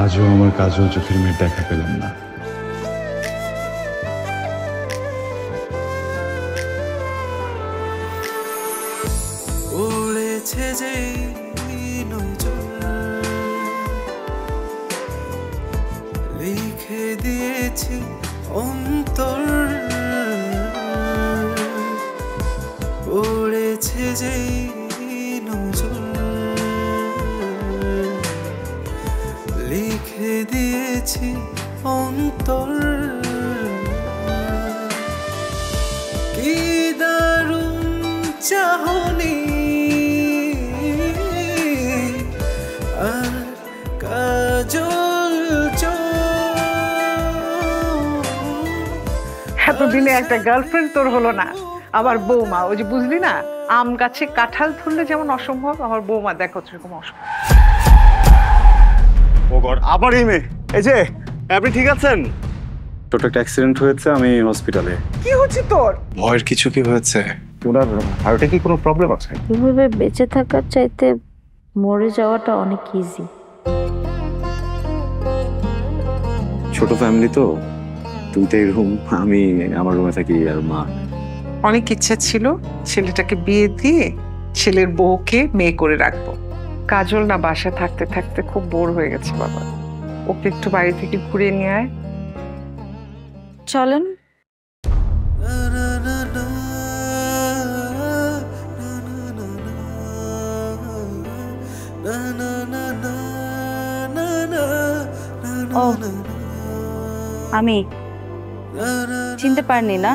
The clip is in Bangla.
আজও আমার কাজল চোখের মেয়ের দেখা পেলাম না। উড়েছে যে লিখে দিয়েছি অন্তর, উড়েছে যে লিখে দিয়েছি অন্তর। কি দারুণ চাহনি আর কাজল এতদিনে একটা গার্লফ্রেন্ড তোর হলো না, আবার বৌমা। ওই যে বুঝলি না, আম গাছে কাঁঠাল ধরলে যেমন অসম্ভব, আমার বৌমা দেখো সেরকম অসম্ভব। ও গড, আবার এই মেয়ে। এই যে আপনি ঠিক আছেন? ছোট একটা অ্যাক্সিডেন্ট হয়েছে, আমি হসপিটালে। কি হচ্ছে তোর? ভয়ের কিছু কি হয়েছে? ওনার হার্টে কি কোনো প্রবলেম আছে? এভাবে বেঁচে থাকার চাইতে মরে যাওয়াটা অনেক ইজি। ছোট ফ্যামিলি তো, দুইটাই রুম, আমি আমার রুমে থাকি আর মা। অনেক ইচ্ছা ছিল ছেলেটাকে বিয়ে দিয়ে ছেলের বউকে মেয়ে করে রাখবো। কাজল না বাসায় থাকতে থাকতে খুব বোর হয়ে গেছে বাবা, ওকে একটু বাইরে থেকে ঘুরে নিয়ে আয়। চলেন। ও আমি চিনতে পারিনি না।